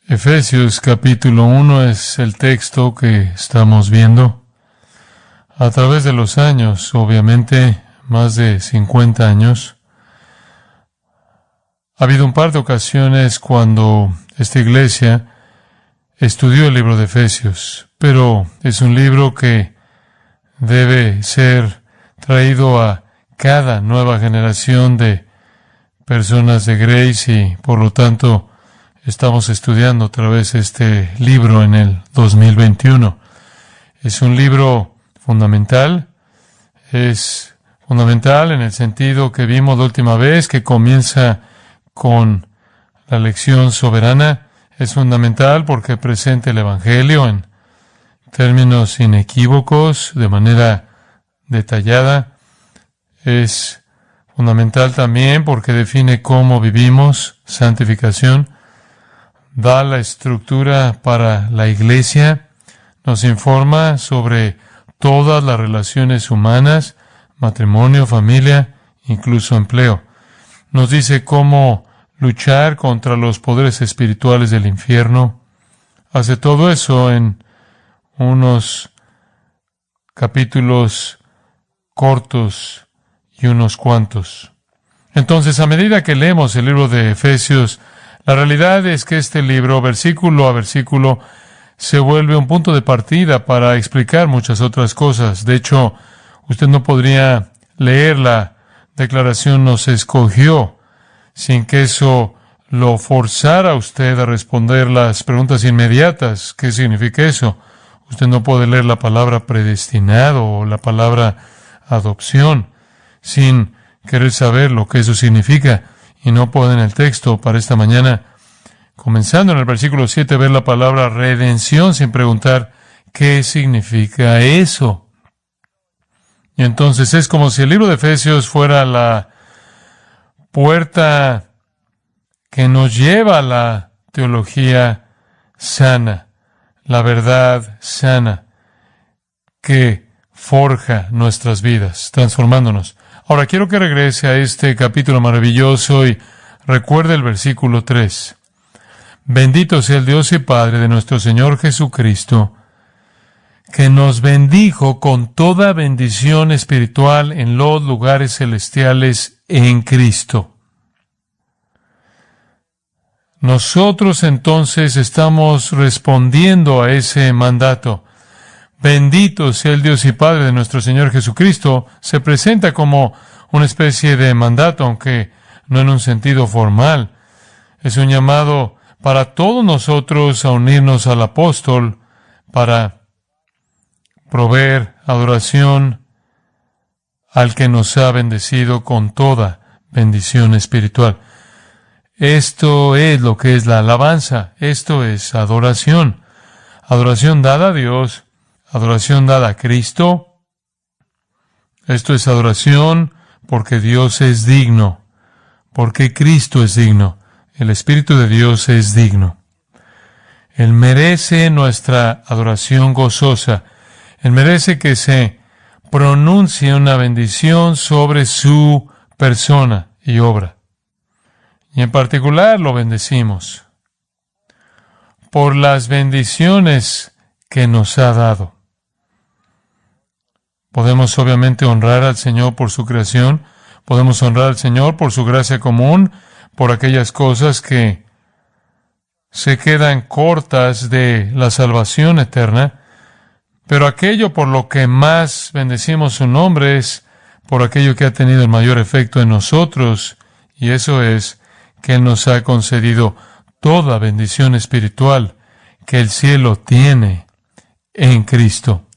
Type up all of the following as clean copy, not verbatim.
Efesios capítulo 1 es el texto que estamos viendo. A través de los años, obviamente, más de 50 años, ha habido un par de ocasiones cuando esta iglesia estudió el libro de Efesios, pero es un libro que debe ser traído a cada nueva generación de personas de Grace y, por lo tanto, estamos estudiando otra vez este libro en el 2021. Es un libro fundamental. Es fundamental en el sentido que vimos la última vez, que comienza con la lección soberana. Es fundamental porque presenta el Evangelio en términos inequívocos, de manera detallada. Es fundamental también porque define cómo vivimos, santificación. Da la estructura para la iglesia, nos informa sobre todas las relaciones humanas, matrimonio, familia, incluso empleo. Nos dice cómo luchar contra los poderes espirituales del infierno. Hace todo eso en unos capítulos cortos y unos cuantos. Entonces, a medida que leemos el libro de Efesios, la realidad es que este libro, versículo a versículo, se vuelve un punto de partida para explicar muchas otras cosas. De hecho, usted no podría leer la declaración "nos escogió" sin que eso lo forzara a usted a responder las preguntas inmediatas. ¿Qué significa eso? Usted no puede leer la palabra predestinado o la palabra adopción sin querer saber lo que eso significa. Y no puede en el texto para esta mañana, comenzando en el versículo 7, ver la palabra redención sin preguntar qué significa eso. Y entonces es como si el libro de Efesios fuera la puerta que nos lleva a la teología sana, la verdad sana, que forja nuestras vidas, transformándonos. Ahora quiero que regrese a este capítulo maravilloso y recuerde el versículo 3. Bendito sea el Dios y Padre de nuestro Señor Jesucristo, que nos bendijo con toda bendición espiritual en los lugares celestiales en Cristo. Nosotros entonces estamos respondiendo a ese mandato. Bendito sea el Dios y Padre de nuestro Señor Jesucristo, se presenta como una especie de mandato, aunque no en un sentido formal. Es un llamado para todos nosotros a unirnos al apóstol para proveer adoración al que nos ha bendecido con toda bendición espiritual. Esto es lo que es la alabanza, esto es adoración. Adoración dada a Dios, adoración dada a Cristo. Esto es adoración porque Dios es digno, porque Cristo es digno, el Espíritu de Dios es digno. Él merece nuestra adoración gozosa. Él merece que se pronuncie una bendición sobre su persona y obra. Y en particular lo bendecimos por las bendiciones que nos ha dado. Podemos obviamente honrar al Señor por su creación, podemos honrar al Señor por su gracia común, por aquellas cosas que se quedan cortas de la salvación eterna, pero aquello por lo que más bendecimos su nombre es por aquello que ha tenido el mayor efecto en nosotros, y eso es que Él nos ha concedido toda bendición espiritual que el cielo tiene en Cristo.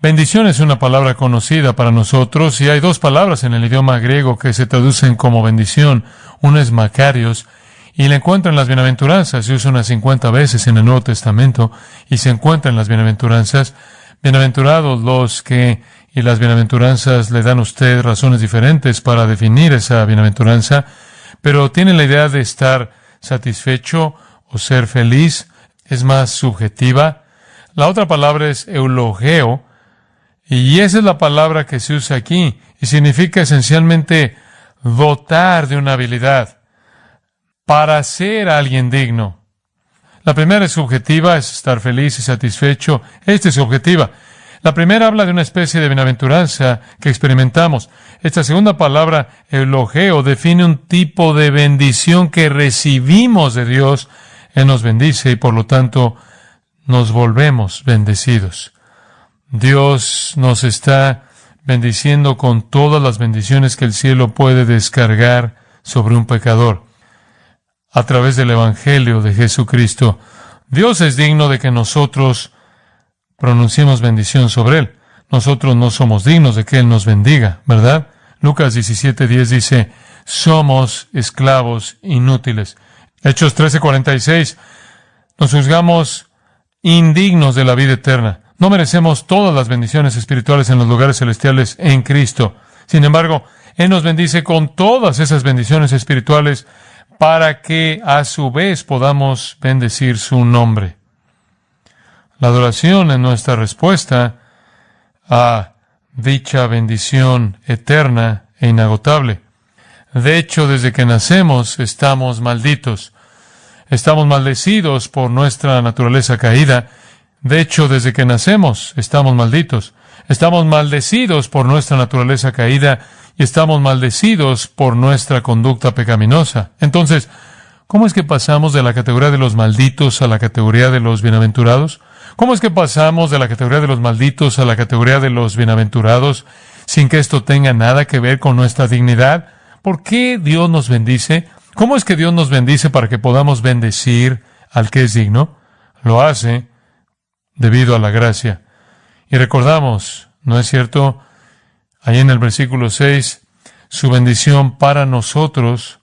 Bendición es una palabra conocida para nosotros y hay dos palabras en el idioma griego que se traducen como bendición. Una es Makarios y la encuentra en las bienaventuranzas. Se usa unas 50 veces en el Nuevo Testamento y se encuentra en las bienaventuranzas. Bienaventurados los que, y las bienaventuranzas le dan a usted razones diferentes para definir esa bienaventuranza, pero tiene la idea de estar satisfecho o ser feliz, es más subjetiva. La otra palabra es eulogeo, y esa es la palabra que se usa aquí, y significa esencialmente dotar de una habilidad. para ser alguien digno. La primera es subjetiva, es estar feliz y satisfecho. Esta es subjetiva. La primera habla de una especie de bienaventuranza que experimentamos. Esta segunda palabra, eulogeo, define un tipo de bendición que recibimos de Dios. Él nos bendice y por lo tanto nos volvemos bendecidos. Dios nos está bendiciendo con todas las bendiciones que el cielo puede descargar sobre un pecador a través del Evangelio de Jesucristo. Dios es digno de que nosotros pronunciemos bendición sobre Él. Nosotros no somos dignos de que Él nos bendiga, ¿verdad? Lucas 17:10 dice, somos esclavos inútiles. Hechos 13:46, nos juzgamos indignos de la vida eterna. No merecemos todas las bendiciones espirituales en los lugares celestiales en Cristo. Sin embargo, Él nos bendice con todas esas bendiciones espirituales para que a su vez podamos bendecir su nombre. La adoración es nuestra respuesta a dicha bendición eterna e inagotable. De hecho, desde que nacemos estamos malditos. Estamos maldecidos por nuestra naturaleza caída. De hecho, desde que nacemos estamos malditos. Estamos maldecidos por nuestra naturaleza caída y estamos maldecidos por nuestra conducta pecaminosa. Entonces, ¿cómo es que pasamos de la categoría de los malditos a la categoría de los bienaventurados? ¿Cómo es que pasamos de la categoría de los malditos a la categoría de los bienaventurados sin que esto tenga nada que ver con nuestra dignidad? ¿Por qué Dios nos bendice? ¿Cómo es que Dios nos bendice para que podamos bendecir al que es digno? Lo hace debido a la gracia. Y recordamos, ¿no es cierto? Ahí en el versículo 6, su bendición para nosotros,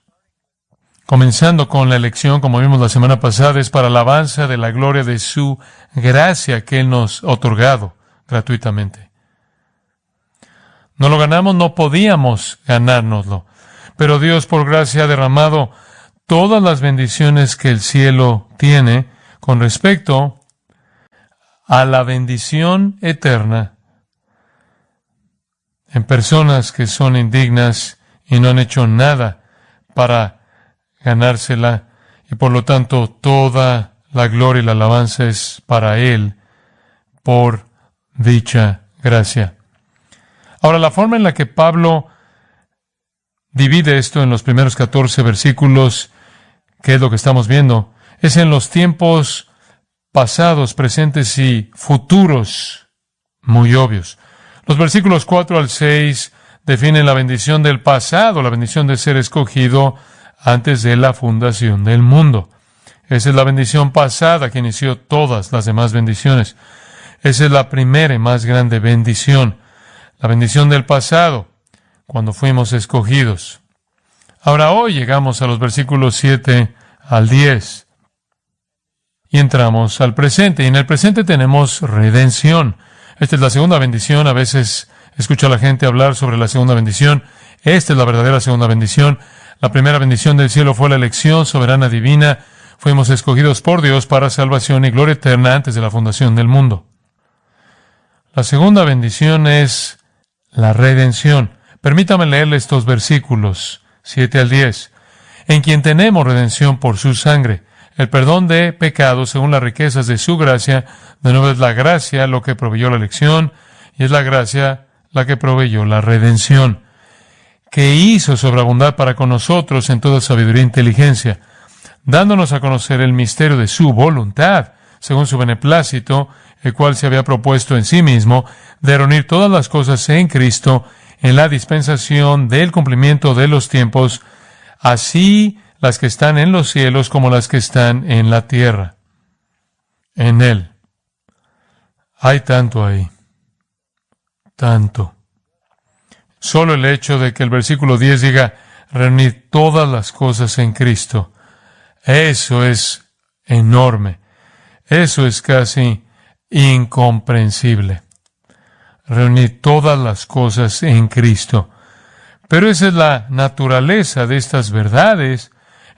comenzando con la elección, como vimos la semana pasada, es para alabanza de la gloria de su gracia que Él nos ha otorgado gratuitamente. No lo ganamos, no podíamos ganárnoslo. Pero Dios por gracia ha derramado todas las bendiciones que el cielo tiene con respecto a la bendición eterna en personas que son indignas y no han hecho nada para ganársela, y por lo tanto toda la gloria y la alabanza es para Él por dicha gracia. Ahora, la forma en la que Pablo divide esto en los primeros 14 versículos, que es lo que estamos viendo, es en los tiempos pasados, presentes y futuros muy obvios. Los versículos 4 al 6 definen la bendición del pasado, la bendición de ser escogido antes de la fundación del mundo. Esa es la bendición pasada que inició todas las demás bendiciones. Esa es la primera y más grande bendición, la bendición del pasado, cuando fuimos escogidos. Ahora hoy llegamos a los versículos 7 al 10 y entramos al presente. Y en el presente tenemos redención. Esta es la segunda bendición. A veces escucho a la gente hablar sobre la segunda bendición. Esta es la verdadera segunda bendición. La primera bendición del cielo fue la elección soberana divina. Fuimos escogidos por Dios para salvación y gloria eterna antes de la fundación del mundo. La segunda bendición es la redención. Permítame leerle estos versículos 7 al 10. En quien tenemos redención por su sangre, el perdón de pecados según las riquezas de su gracia. De nuevo es la gracia lo que proveyó la elección, y es la gracia la que proveyó la redención, que hizo sobreabundar para con nosotros en toda sabiduría e inteligencia, dándonos a conocer el misterio de su voluntad, según su beneplácito, el cual se había propuesto en sí mismo, de reunir todas las cosas en Cristo, en la dispensación del cumplimiento de los tiempos, así las que están en los cielos como las que están en la tierra. En Él. Hay tanto ahí. Tanto. Solo el hecho de que el versículo 10 diga, reunir todas las cosas en Cristo. Eso es enorme. Eso es casi incomprensible. Reunir todas las cosas en Cristo. Pero esa es la naturaleza de estas verdades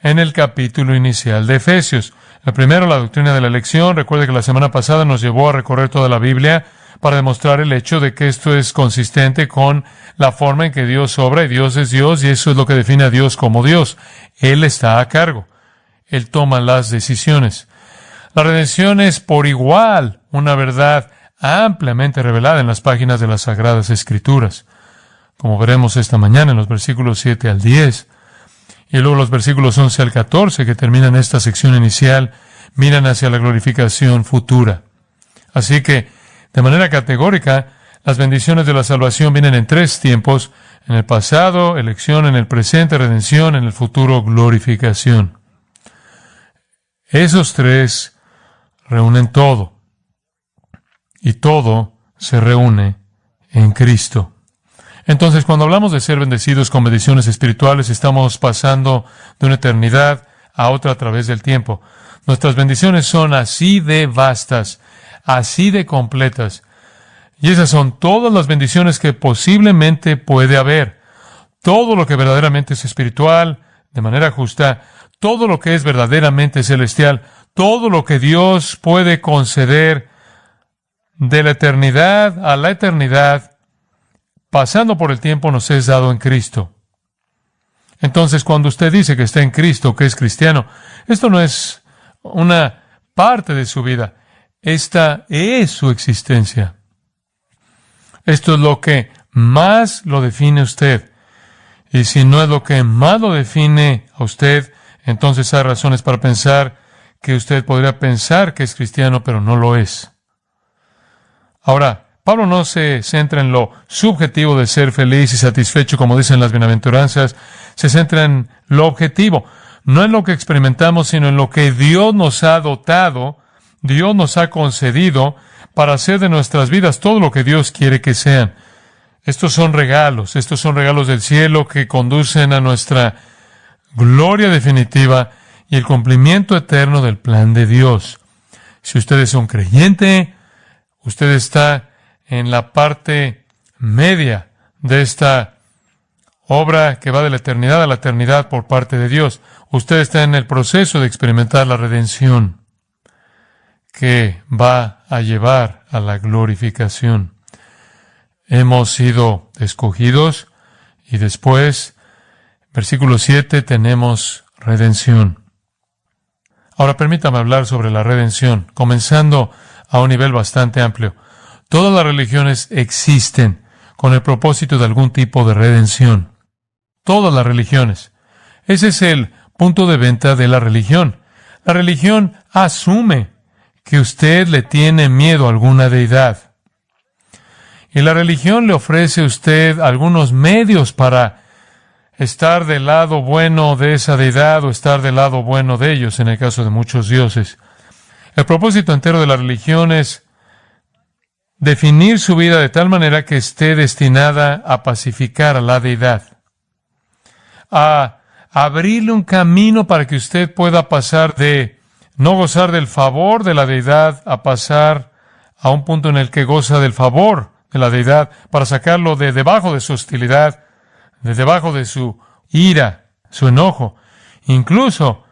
en el capítulo inicial de Efesios. El primero, la doctrina de la elección. Recuerde que la semana pasada nos llevó a recorrer toda la Biblia para demostrar el hecho de que esto es consistente con la forma en que Dios obra, y Dios es Dios, y eso es lo que define a Dios como Dios. Él está a cargo. Él toma las decisiones. La redención es por igual una verdad ampliamente revelada en las páginas de las Sagradas Escrituras, como veremos esta mañana en los versículos 7 al 10, y luego los versículos 11 al 14, que terminan esta sección inicial, miran hacia la glorificación futura. Así que, de manera categórica, las bendiciones de la salvación vienen en tres tiempos: en el pasado, elección; en el presente, redención; en el futuro, glorificación. Esos tres reúnen todo, y todo se reúne en Cristo. Entonces, cuando hablamos de ser bendecidos con bendiciones espirituales, estamos pasando de una eternidad a otra a través del tiempo. Nuestras bendiciones son así de vastas, así de completas. Y esas son todas las bendiciones que posiblemente puede haber. Todo lo que verdaderamente es espiritual, de manera justa, todo lo que es verdaderamente celestial, todo lo que Dios puede conceder de la eternidad a la eternidad, pasando por el tiempo, nos es dado en Cristo. Entonces, cuando usted dice que está en Cristo, que es cristiano, esto no es una parte de su vida. Esta es su existencia. Esto es lo que más lo define a usted. Y si no es lo que más lo define a usted, entonces hay razones para pensar que usted podría pensar que es cristiano, pero no lo es. Ahora, Pablo no se centra en lo subjetivo de ser feliz y satisfecho, como dicen las bienaventuranzas. Se centra en lo objetivo, no en lo que experimentamos, sino en lo que Dios nos ha dotado, Dios nos ha concedido para hacer de nuestras vidas todo lo que Dios quiere que sean. Estos son regalos del cielo que conducen a nuestra gloria definitiva y el cumplimiento eterno del plan de Dios. Si usted es un creyente, usted está en la parte media de esta obra que va de la eternidad a la eternidad por parte de Dios. Usted está en el proceso de experimentar la redención que va a llevar a la glorificación. Hemos sido escogidos y después, versículo 7, tenemos redención. Ahora permítame hablar sobre la redención, comenzando a un nivel bastante amplio. Todas las religiones existen con el propósito de algún tipo de redención. Todas las religiones. Ese es el punto de venta de la religión. La religión asume que usted le tiene miedo a alguna deidad. Y la religión le ofrece a usted algunos medios para estar del lado bueno de esa deidad o estar del lado bueno de ellos, en el caso de muchos dioses. El propósito entero de la religión es definir su vida de tal manera que esté destinada a pacificar a la deidad, a abrirle un camino para que usted pueda pasar de no gozar del favor de la deidad a pasar a un punto en el que goza del favor de la deidad, para sacarlo de debajo de su hostilidad, de debajo de su ira, su enojo, incluso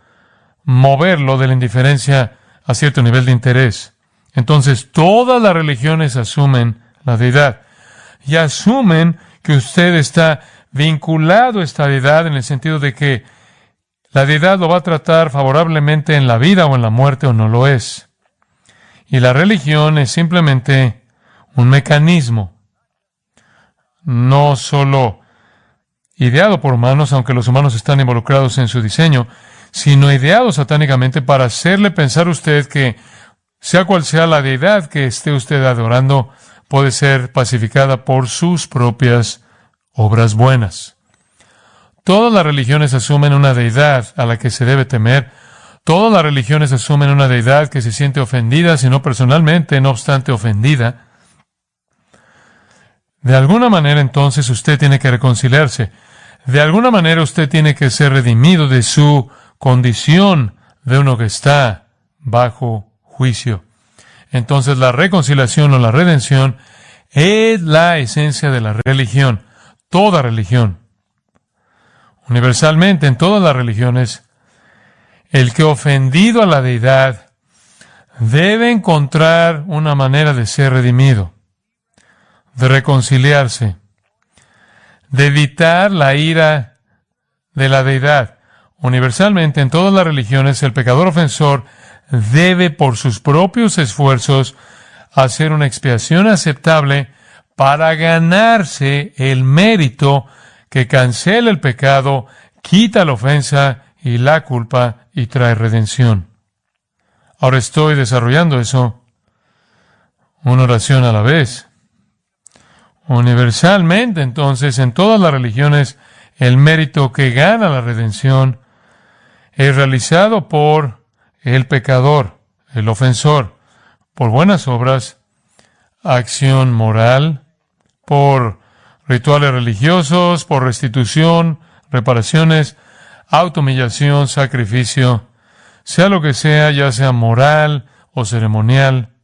moverlo de la indiferencia a cierto nivel de interés. Entonces, todas las religiones asumen la deidad y asumen que usted está vinculado a esta deidad en el sentido de que la deidad lo va a tratar favorablemente en la vida o en la muerte, o no lo es. Y la religión es simplemente un mecanismo, no solo ideado por humanos, aunque los humanos están involucrados en su diseño, sino ideado satánicamente para hacerle pensar a usted que sea cual sea la deidad que esté usted adorando, puede ser pacificada por sus propias obras buenas. Todas las religiones asumen una deidad a la que se debe temer. Todas las religiones asumen una deidad que se siente ofendida, si no personalmente, no obstante ofendida. De alguna manera, entonces, usted tiene que reconciliarse. De alguna manera, usted tiene que ser redimido de su condición de uno que está bajo juicio. Entonces, la reconciliación o la redención es la esencia de la religión. Toda religión. Universalmente, en todas las religiones, el que ofendido a la deidad debe encontrar una manera de ser redimido, de reconciliarse, de evitar la ira de la deidad. Universalmente, en todas las religiones, el pecador ofensor debe, por sus propios esfuerzos, hacer una expiación aceptable para ganarse el mérito que cancela el pecado, quita la ofensa y la culpa y trae redención. Ahora estoy desarrollando eso una oración a la vez. Universalmente, entonces, en todas las religiones, el mérito que gana la redención es realizado por el pecador, el ofensor, por buenas obras, acción moral, por rituales religiosos, por restitución, reparaciones, autohumillación, sacrificio, sea lo que sea, ya sea moral o ceremonial.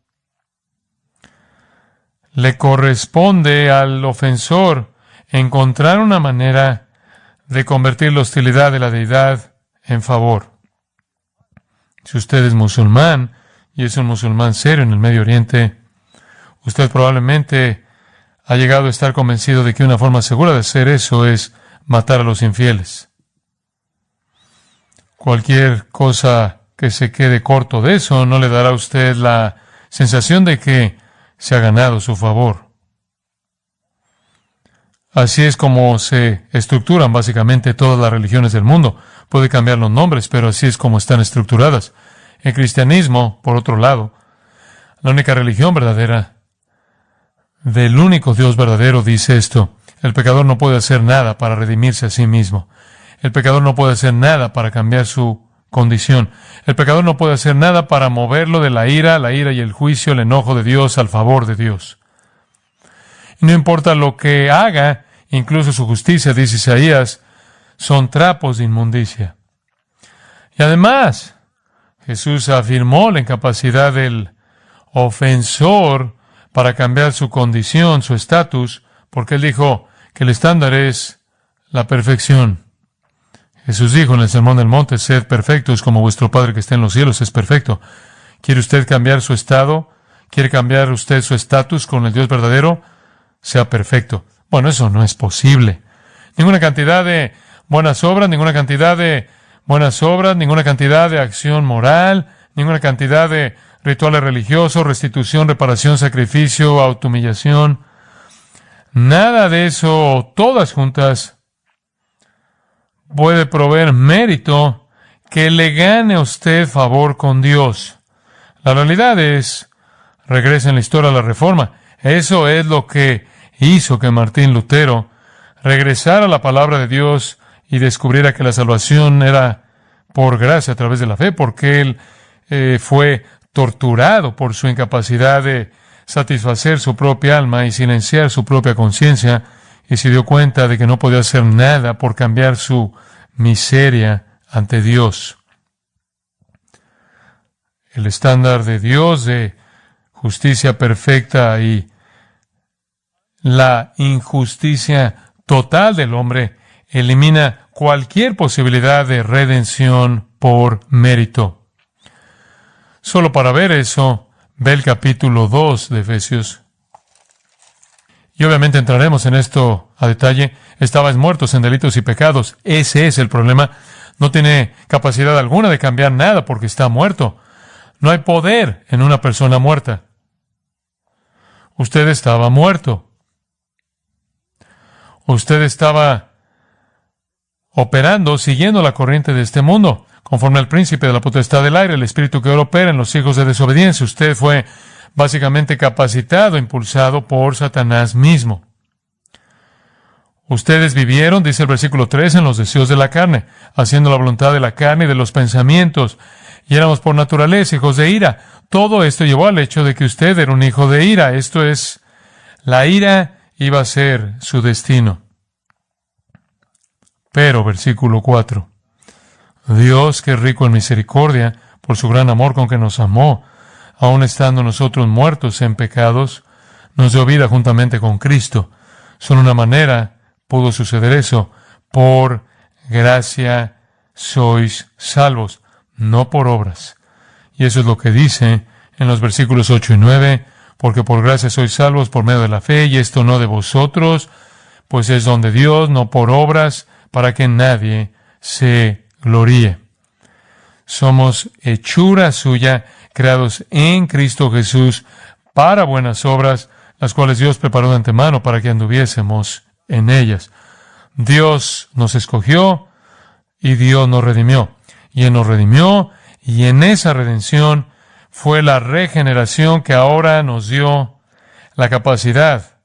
Le corresponde al ofensor encontrar una manera de convertir la hostilidad de la deidad en favor. Si usted es musulmán, y es un musulmán serio en el Medio Oriente, usted probablemente ha llegado a estar convencido de que una forma segura de hacer eso es matar a los infieles. Cualquier cosa que se quede corto de eso no le dará a usted la sensación de que se ha ganado su favor. Así es como se estructuran básicamente todas las religiones del mundo. Puede cambiar los nombres, pero así es como están estructuradas. El cristianismo, por otro lado, la única religión verdadera del único Dios verdadero, dice esto: el pecador no puede hacer nada para redimirse a sí mismo. El pecador no puede hacer nada para cambiar su condición. El pecador no puede hacer nada para moverlo de la ira y el juicio, el enojo de Dios al favor de Dios. Y no importa lo que haga, incluso su justicia, dice Isaías, son trapos de inmundicia. Y además, Jesús afirmó la incapacidad del ofensor para cambiar su condición, su estatus, porque Él dijo que el estándar es la perfección. Jesús dijo en el Sermón del Monte: sed perfectos como vuestro Padre que está en los cielos es perfecto. ¿Quiere usted cambiar su estado? ¿Quiere cambiar usted su estatus con el Dios verdadero? Sea perfecto. Bueno, eso no es posible. Ninguna cantidad de buenas obras, ninguna cantidad de acción moral, ninguna cantidad de rituales religiosos, restitución, reparación, sacrificio, autohumillación. Nada de eso, todas juntas, puede proveer mérito que le gane a usted favor con Dios. La realidad es, regresa en la historia a la Reforma, eso es lo que hizo que Martín Lutero regresara a la palabra de Dios y descubriera que la salvación era por gracia a través de la fe, porque él fue torturado por su incapacidad de satisfacer su propia alma y silenciar su propia conciencia, y se dio cuenta de que no podía hacer nada por cambiar su miseria ante Dios. El estándar de Dios de justicia perfecta y la injusticia total del hombre elimina cualquier posibilidad de redención por mérito. Solo para ver eso, ve el capítulo 2 de Efesios. Y obviamente entraremos en esto a detalle. Estabais muertos en delitos y pecados. Ese es el problema. No tiene capacidad alguna de cambiar nada porque está muerto. No hay poder en una persona muerta. Usted estaba muerto. Usted estaba operando, siguiendo la corriente de este mundo, conforme al príncipe de la potestad del aire, el espíritu que ahora opera en los hijos de desobediencia. Usted fue básicamente capacitado, impulsado por Satanás mismo. Ustedes vivieron, dice el versículo 3, en los deseos de la carne, haciendo la voluntad de la carne y de los pensamientos, y éramos por naturaleza hijos de ira. Todo esto llevó al hecho de que usted era un hijo de ira. Esto es, la ira iba a ser su destino. Pero, versículo 4, Dios, que es rico en misericordia, por su gran amor con que nos amó, aun estando nosotros muertos en pecados, nos dio vida juntamente con Cristo. Solo una manera pudo suceder eso: por gracia sois salvos, no por obras. Y eso es lo que dice en los versículos 8 y 9, porque por gracia sois salvos por medio de la fe, y esto no de vosotros, pues es don de Dios, no por obras, para que nadie se gloríe. Somos hechura suya, creados en Cristo Jesús para buenas obras, las cuales Dios preparó de antemano para que anduviésemos en ellas. Dios nos escogió y Dios nos redimió. Y Él nos redimió, y en esa redención fue la regeneración que ahora nos dio la capacidad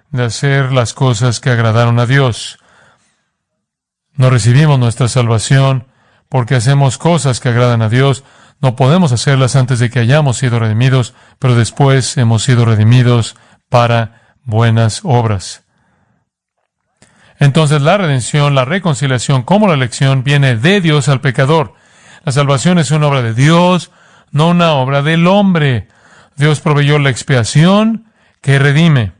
de hacer las cosas que agradaron a Dios. No recibimos nuestra salvación porque hacemos cosas que agradan a Dios. No podemos hacerlas antes de que hayamos sido redimidos, pero después hemos sido redimidos para buenas obras. Entonces la redención, la reconciliación, como la elección, viene de Dios al pecador. La salvación es una obra de Dios, no una obra del hombre. Dios proveyó la expiación que redime.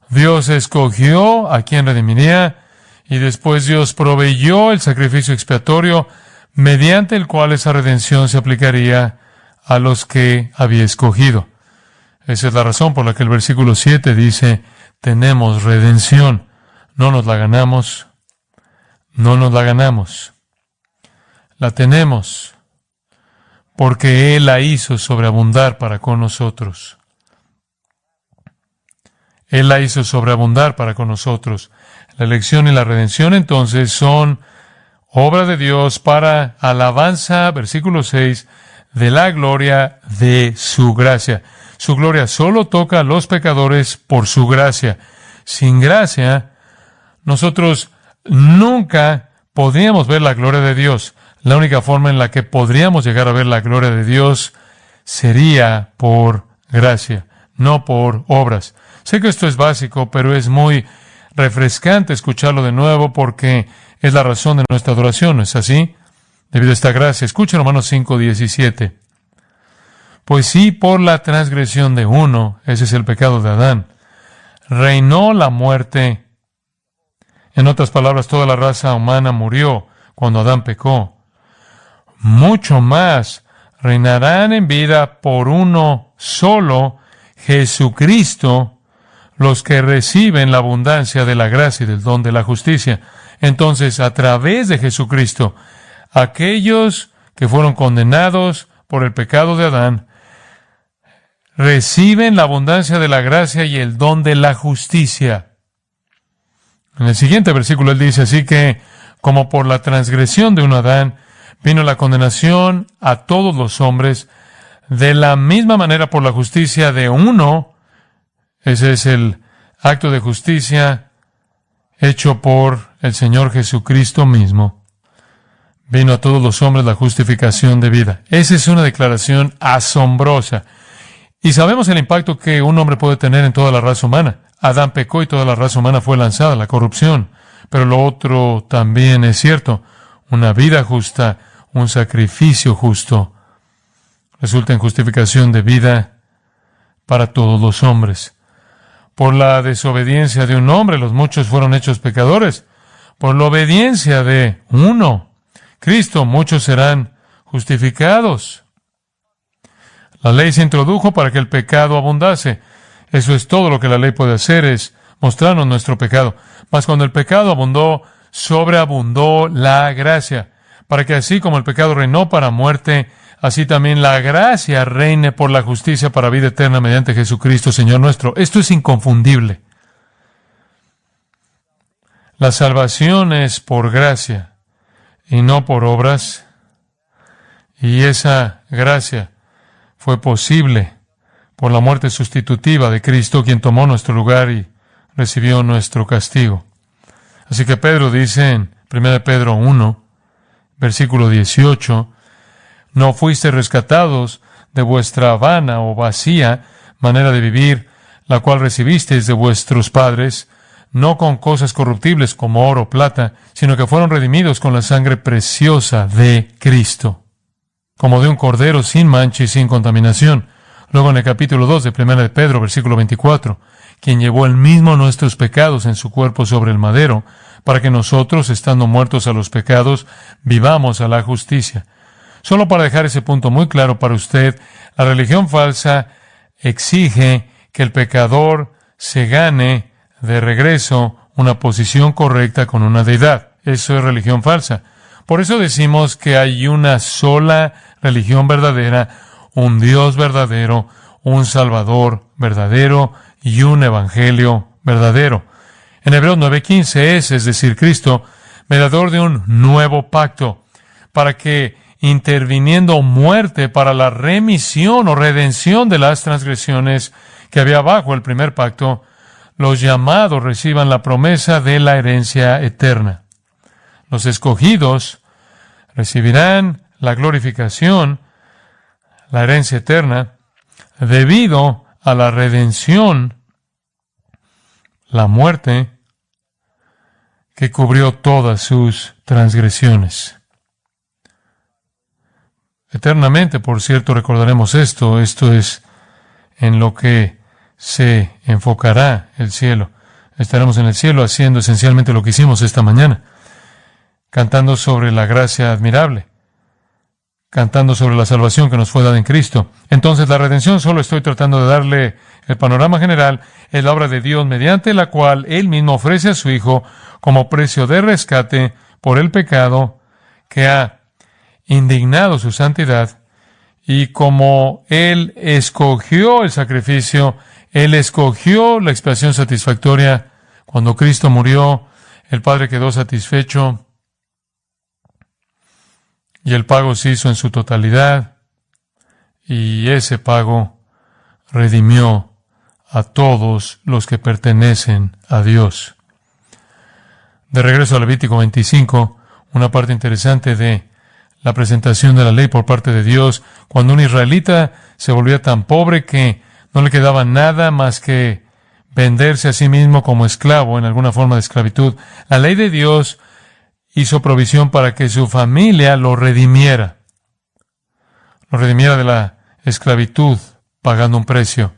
Dios escogió a quien redimiría, y después Dios proveyó el sacrificio expiatorio mediante el cual esa redención se aplicaría a los que había escogido. Esa es la razón por la que el versículo 7 dice, tenemos redención. No nos la ganamos, no nos la ganamos. La tenemos porque Él la hizo sobreabundar para con nosotros. Él la hizo sobreabundar para con nosotros. La elección y la redención entonces son obra de Dios para alabanza, versículo 6, de la gloria de su gracia. Su gloria solo toca a los pecadores por su gracia. Sin gracia, nosotros nunca podríamos ver la gloria de Dios. La única forma en la que podríamos llegar a ver la gloria de Dios sería por gracia, no por obras. Sé que esto es básico, pero es muy refrescante escucharlo de nuevo porque es la razón de nuestra adoración, ¿no es así? Debido a esta gracia. Escucha Romanos 5:17. Pues sí, por la transgresión de uno, ese es el pecado de Adán, reinó la muerte. En otras palabras, toda la raza humana murió cuando Adán pecó. Mucho más reinarán en vida por uno solo, Jesucristo, los que reciben la abundancia de la gracia y del don de la justicia. Entonces, a través de Jesucristo, aquellos que fueron condenados por el pecado de Adán, reciben la abundancia de la gracia y el don de la justicia. En el siguiente versículo él dice, así que, como por la transgresión de un Adán, vino la condenación a todos los hombres, de la misma manera por la justicia de uno, ese es el acto de justicia hecho por el Señor Jesucristo mismo, vino a todos los hombres la justificación de vida. Esa es una declaración asombrosa. Y sabemos el impacto que un hombre puede tener en toda la raza humana. Adán pecó y toda la raza humana fue lanzada a la corrupción. Pero lo otro también es cierto. Una vida justa, un sacrificio justo, resulta en justificación de vida para todos los hombres. Por la desobediencia de un hombre, los muchos fueron hechos pecadores. Por la obediencia de uno, Cristo, muchos serán justificados. La ley se introdujo para que el pecado abundase. Eso es todo lo que la ley puede hacer, es mostrarnos nuestro pecado. Mas cuando el pecado abundó, sobreabundó la gracia, para que así como el pecado reinó para muerte, así también la gracia reine por la justicia para vida eterna mediante Jesucristo, Señor nuestro. Esto es inconfundible. La salvación es por gracia y no por obras. Y esa gracia fue posible por la muerte sustitutiva de Cristo, quien tomó nuestro lugar y recibió nuestro castigo. Así que Pedro dice en 1 Pedro 1, versículo 18, no fuisteis rescatados de vuestra vana o vacía manera de vivir, la cual recibisteis de vuestros padres, no con cosas corruptibles como oro o plata, sino que fueron redimidos con la sangre preciosa de Cristo, como de un cordero sin mancha y sin contaminación. Luego en el capítulo 2 de 1 Pedro, versículo 24, quien llevó él mismo nuestros pecados en su cuerpo sobre el madero, para que nosotros, estando muertos a los pecados, vivamos a la justicia. Solo para dejar ese punto muy claro para usted, la religión falsa exige que el pecador se gane de regreso una posición correcta con una deidad. Eso es religión falsa. Por eso decimos que hay una sola religión verdadera, un Dios verdadero, un Salvador verdadero y un Evangelio verdadero. En Hebreos 9:15 es decir, Cristo, mediador de un nuevo pacto, para que, interviniendo muerte para la remisión o redención de las transgresiones que había bajo el primer pacto, los llamados reciban la promesa de la herencia eterna. Los escogidos recibirán la glorificación, la herencia eterna, debido a la redención, la muerte, que cubrió todas sus transgresiones. Eternamente, por cierto, recordaremos esto. Esto es en lo que se enfocará el cielo. Estaremos en el cielo haciendo esencialmente lo que hicimos esta mañana, cantando sobre la gracia admirable, cantando sobre la salvación que nos fue dada en Cristo. Entonces, la redención, solo estoy tratando de darle el panorama general, es la obra de Dios mediante la cual Él mismo ofrece a su Hijo como precio de rescate por el pecado que ha indignado su santidad, y como Él escogió el sacrificio, Él escogió la expiación satisfactoria. Cuando Cristo murió, el Padre quedó satisfecho y el pago se hizo en su totalidad, y ese pago redimió a todos los que pertenecen a Dios. De regreso a Levítico 25, una parte interesante de la presentación de la ley por parte de Dios, cuando un israelita se volvía tan pobre que no le quedaba nada más que venderse a sí mismo como esclavo en alguna forma de esclavitud. La ley de Dios hizo provisión para que su familia lo redimiera de la esclavitud, pagando un precio.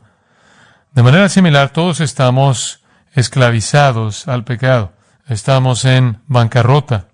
De manera similar, todos estamos esclavizados al pecado. Estamos en bancarrota.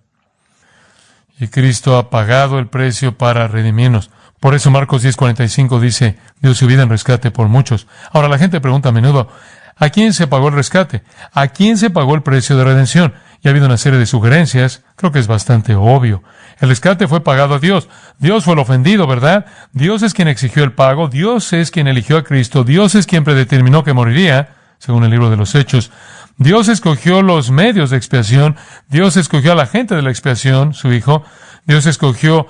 Y Cristo ha pagado el precio para redimirnos. Por eso Marcos 10:45 dice, dio su vida en rescate por muchos. Ahora la gente pregunta a menudo, ¿a quién se pagó el rescate? ¿A quién se pagó el precio de redención? Y ha habido una serie de sugerencias. Creo que es bastante obvio. El rescate fue pagado a Dios. Dios fue el ofendido, ¿verdad? Dios es quien exigió el pago. Dios es quien eligió a Cristo. Dios es quien predeterminó que moriría, según el libro de los Hechos. Dios escogió los medios de expiación. Dios escogió a la gente de la expiación, su Hijo. Dios escogió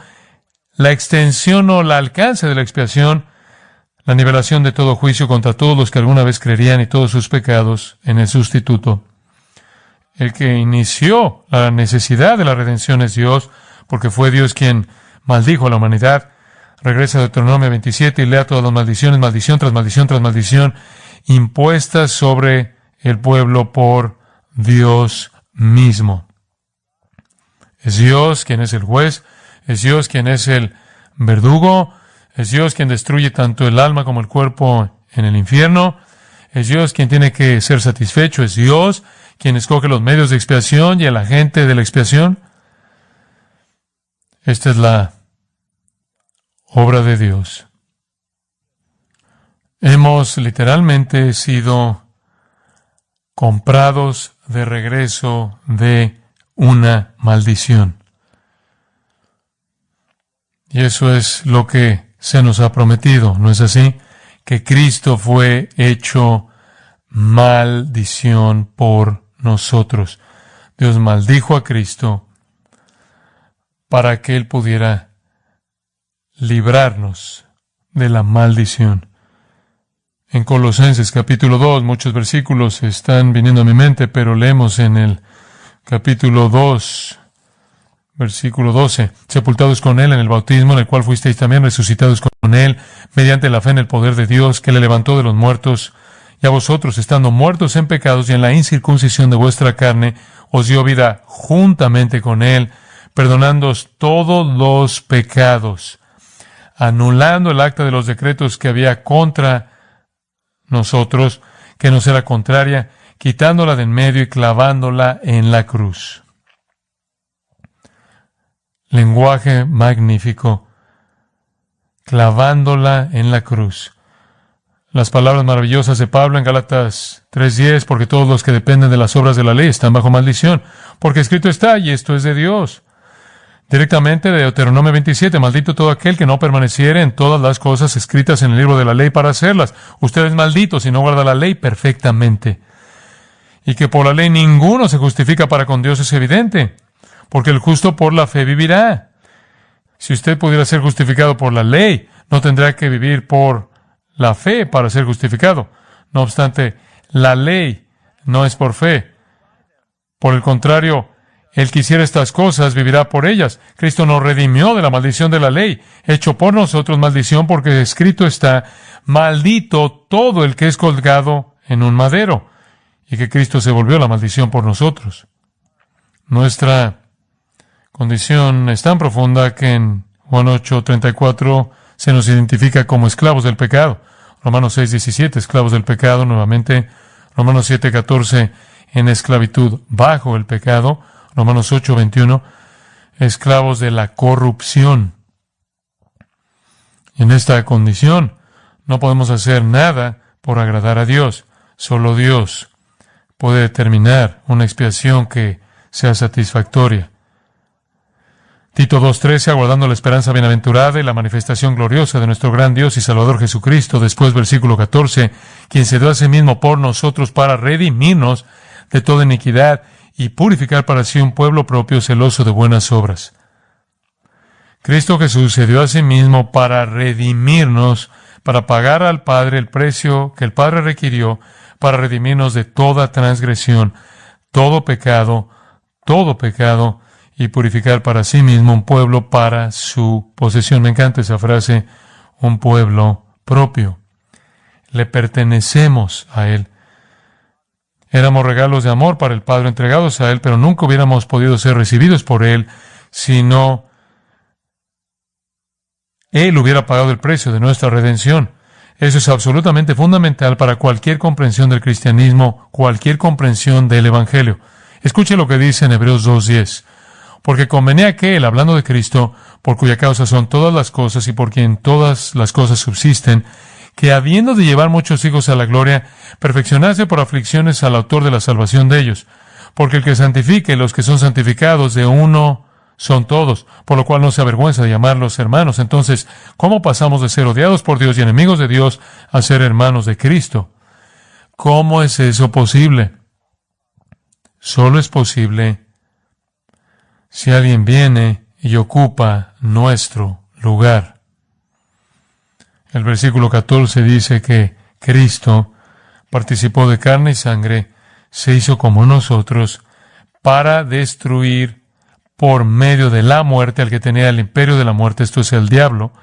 la extensión o el alcance de la expiación, la nivelación de todo juicio contra todos los que alguna vez creerían y todos sus pecados en el sustituto. El que inició la necesidad de la redención es Dios, porque fue Dios quien maldijo a la humanidad. Regresa a Deuteronomio 27 y lea todas las maldiciones, maldición tras maldición tras maldición, impuestas sobre el pueblo por Dios mismo. Es Dios quien es el juez, es Dios quien es el verdugo, es Dios quien destruye tanto el alma como el cuerpo en el infierno, es Dios quien tiene que ser satisfecho, es Dios quien escoge los medios de expiación y el agente de la expiación. Esta es la obra de Dios. Hemos literalmente sido comprados de regreso de una maldición. Y eso es lo que se nos ha prometido, ¿no es así? Que Cristo fue hecho maldición por nosotros. Dios maldijo a Cristo para que Él pudiera librarnos de la maldición. En Colosenses capítulo 2, muchos versículos están viniendo a mi mente, pero leemos en el capítulo 2, versículo 12. Sepultados con Él en el bautismo, en el cual fuisteis también resucitados con Él, mediante la fe en el poder de Dios, que le levantó de los muertos, y a vosotros, estando muertos en pecados y en la incircuncisión de vuestra carne, os dio vida juntamente con Él, perdonándoos todos los pecados, anulando el acta de los decretos que había contra nosotros, que nos era contraria, quitándola de en medio y clavándola en la cruz. Lenguaje magnífico. Clavándola en la cruz. Las palabras maravillosas de Pablo en Gálatas 3:10, porque todos los que dependen de las obras de la ley están bajo maldición, porque escrito está, y esto es de Dios. Directamente de Deuteronomio 27, maldito todo aquel que no permaneciere en todas las cosas escritas en el libro de la ley para hacerlas. Usted es maldito si no guarda la ley perfectamente. Y que por la ley ninguno se justifica para con Dios es evidente, porque el justo por la fe vivirá. Si usted pudiera ser justificado por la ley, no tendrá que vivir por la fe para ser justificado. No obstante, la ley no es por fe. Por el contrario, el que hiciera estas cosas vivirá por ellas. Cristo nos redimió de la maldición de la ley, hecho por nosotros maldición, porque escrito está, maldito todo el que es colgado en un madero, y que Cristo se volvió la maldición por nosotros. Nuestra condición es tan profunda que en Juan 8:34 se nos identifica como esclavos del pecado. Romanos 6:17, esclavos del pecado nuevamente. Romanos 7:14, en esclavitud bajo el pecado. Romanos 8:21, esclavos de la corrupción. En esta condición no podemos hacer nada por agradar a Dios. Solo Dios puede determinar una expiación que sea satisfactoria. Tito 2:13, aguardando la esperanza bienaventurada y la manifestación gloriosa de nuestro gran Dios y Salvador Jesucristo. Después, versículo 14, quien se dio a sí mismo por nosotros para redimirnos de toda iniquidad y purificar para sí un pueblo propio celoso de buenas obras. Cristo Jesús se dio a sí mismo para redimirnos, para pagar al Padre el precio que el Padre requirió, para redimirnos de toda transgresión, todo pecado, y purificar para sí mismo un pueblo para su posesión. Me encanta esa frase, un pueblo propio. Le pertenecemos a Él. Éramos regalos de amor para el Padre entregados a Él, pero nunca hubiéramos podido ser recibidos por Él si no Él hubiera pagado el precio de nuestra redención. Eso es absolutamente fundamental para cualquier comprensión del cristianismo, cualquier comprensión del Evangelio. Escuche lo que dice en Hebreos 2:10. Porque convenía a aquel, hablando de Cristo, por cuya causa son todas las cosas y por quien todas las cosas subsisten, que habiendo de llevar muchos hijos a la gloria, perfeccionase por aflicciones al autor de la salvación de ellos. Porque el que santifica y los que son santificados de uno son todos, por lo cual no se avergüenza de llamarlos hermanos. Entonces, ¿cómo pasamos de ser odiados por Dios y enemigos de Dios a ser hermanos de Cristo? ¿Cómo es eso posible? Solo es posible si alguien viene y ocupa nuestro lugar. El versículo 14 dice que Cristo participó de carne y sangre, se hizo como nosotros, para destruir por medio de la muerte al que tenía el imperio de la muerte, esto es el diablo,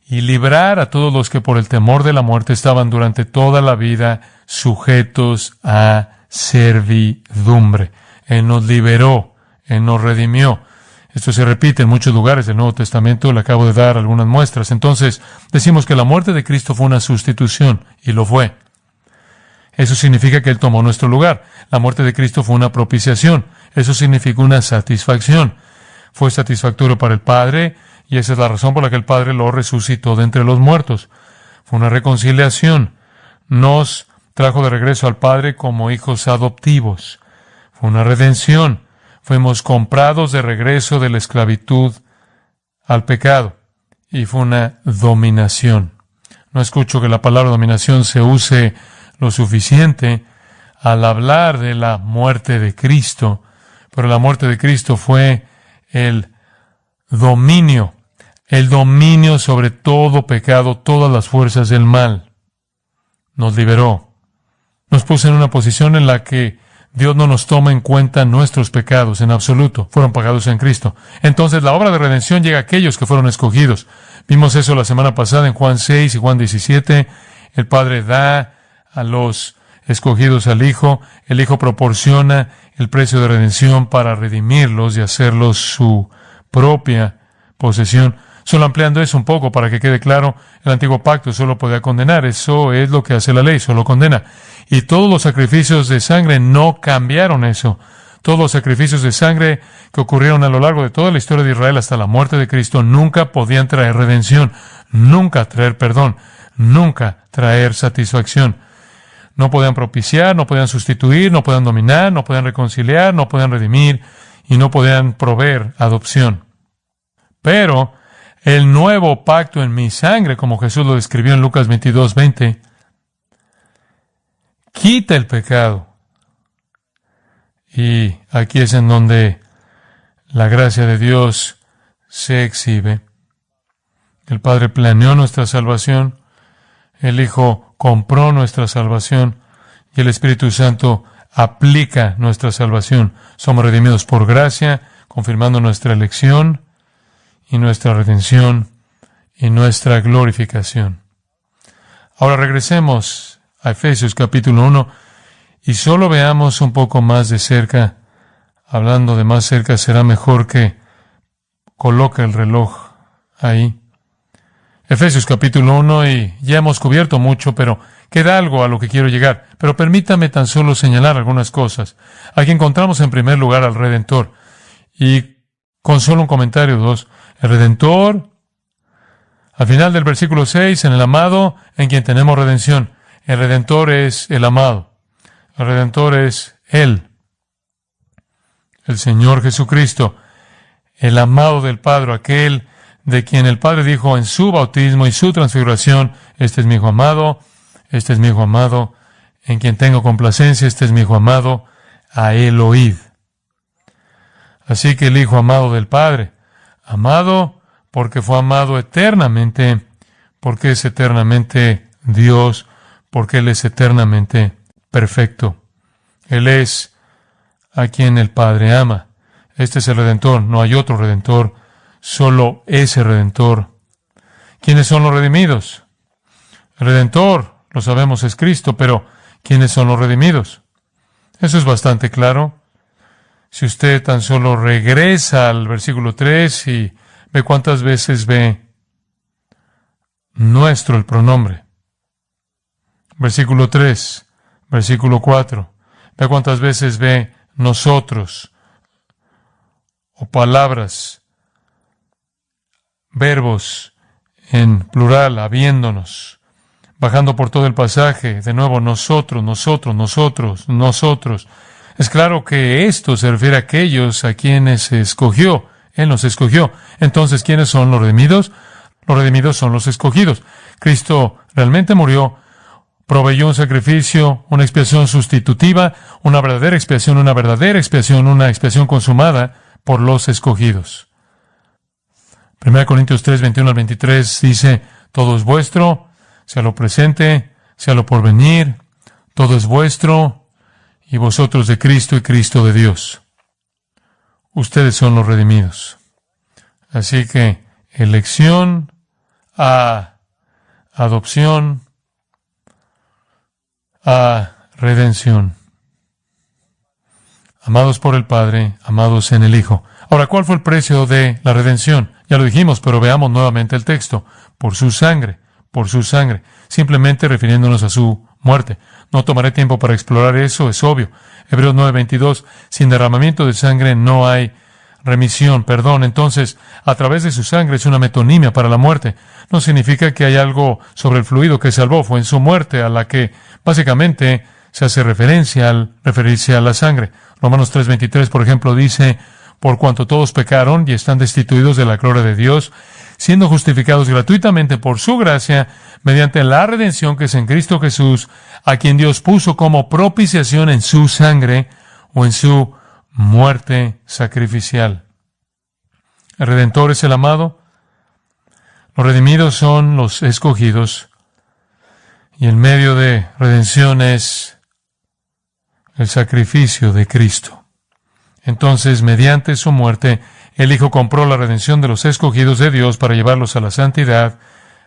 y librar a todos los que por el temor de la muerte estaban durante toda la vida sujetos a servidumbre. Él nos liberó, Él nos redimió. Esto se repite en muchos lugares del Nuevo Testamento, le acabo de dar algunas muestras. Entonces, decimos que la muerte de Cristo fue una sustitución, y lo fue. Eso significa que Él tomó nuestro lugar. La muerte de Cristo fue una propiciación. Eso significa una satisfacción. Fue satisfactorio para el Padre, y esa es la razón por la que el Padre lo resucitó de entre los muertos. Fue una reconciliación. Nos trajo de regreso al Padre como hijos adoptivos. Fue una redención. Fuimos comprados de regreso de la esclavitud al pecado. Y fue una dominación. No escucho que la palabra dominación se use lo suficiente al hablar de la muerte de Cristo. Pero la muerte de Cristo fue el dominio sobre todo pecado, todas las fuerzas del mal. Nos liberó. Nos puso en una posición en la que Dios no nos toma en cuenta nuestros pecados en absoluto. Fueron pagados en Cristo. Entonces la obra de redención llega a aquellos que fueron escogidos. Vimos eso la semana pasada en Juan 6 y Juan 17. El Padre da a los escogidos al Hijo. El Hijo proporciona el precio de redención para redimirlos y hacerlos su propia posesión. Solo ampliando eso un poco para que quede claro, el antiguo pacto solo podía condenar. Eso es lo que hace la ley, solo condena. Y todos los sacrificios de sangre no cambiaron eso. Todos los sacrificios de sangre que ocurrieron a lo largo de toda la historia de Israel hasta la muerte de Cristo nunca podían traer redención, nunca traer perdón, nunca traer satisfacción. No podían propiciar, no podían sustituir, no podían dominar, no podían reconciliar, no podían redimir y no podían proveer adopción. Pero el nuevo pacto en mi sangre, como Jesús lo describió en Lucas 22:20, quita el pecado. Y aquí es en donde la gracia de Dios se exhibe. El Padre planeó nuestra salvación, el Hijo compró nuestra salvación y el Espíritu Santo aplica nuestra salvación. Somos redimidos por gracia, confirmando nuestra elección y nuestra redención y nuestra glorificación. Ahora regresemos a Efesios capítulo 1 y solo veamos un poco más de cerca. Hablando de más cerca, será mejor que coloque el reloj ahí. Efesios capítulo 1, y ya hemos cubierto mucho, pero queda algo a lo que quiero llegar. Pero permítame tan solo señalar algunas cosas. Aquí encontramos en primer lugar al Redentor. Y con solo un comentario, dos. El Redentor, al final del versículo 6, en el amado, en quien tenemos redención. El Redentor es el amado. El Redentor es Él, el Señor Jesucristo, el amado del Padre, aquel de quien el Padre dijo en su bautismo y su transfiguración: este es mi Hijo amado, este es mi Hijo amado, en quien tengo complacencia, este es mi Hijo amado, a Él oíd. Así que el Hijo amado del Padre, amado porque fue amado eternamente, porque es eternamente Dios, porque Él es eternamente perfecto. Él es a quien el Padre ama. Este es el Redentor, no hay otro Redentor, solo ese Redentor. ¿Quiénes son los redimidos? El Redentor, lo sabemos, es Cristo, pero ¿quiénes son los redimidos? Eso es bastante claro. Si usted tan solo regresa al versículo 3 y ve cuántas veces ve nuestro, el pronombre. Versículo 3, versículo 4. Ve cuántas veces ve nosotros, o palabras, verbos en plural, habiéndonos, bajando por todo el pasaje, de nuevo, nosotros, nosotros, nosotros, nosotros. Es claro que esto se refiere a aquellos a quienes escogió. Él nos escogió. Entonces, ¿quiénes son los redimidos? Los redimidos son los escogidos. Cristo realmente murió, proveyó un sacrificio, una expiación sustitutiva, una verdadera expiación, una expiación consumada por los escogidos. 1 Corintios 3, 21 al 23 dice: todo es vuestro, sea lo presente, sea lo porvenir, todo es vuestro, y vosotros de Cristo y Cristo de Dios. Ustedes son los redimidos. Así que elección a adopción a redención. Amados por el Padre, amados en el Hijo. Ahora, ¿cuál fue el precio de la redención? Ya lo dijimos, pero veamos nuevamente el texto. Por su sangre, simplemente refiriéndonos a su muerte. No tomaré tiempo para explorar eso, es obvio. Hebreos 9:22, sin derramamiento de sangre no hay remisión, perdón. Entonces, a través de su sangre es una metonimia para la muerte. No significa que hay algo sobre el fluido que salvó, fue en su muerte a la que básicamente se hace referencia al referirse a la sangre. Romanos 3:23, por ejemplo, dice: por cuanto todos pecaron y están destituidos de la gloria de Dios, siendo justificados gratuitamente por su gracia, mediante la redención que es en Cristo Jesús, a quien Dios puso como propiciación en su sangre o en su muerte sacrificial. El Redentor es el amado, los redimidos son los escogidos, y el medio de redención es el sacrificio de Cristo. Entonces, mediante su muerte, el Hijo compró la redención de los escogidos de Dios para llevarlos a la santidad,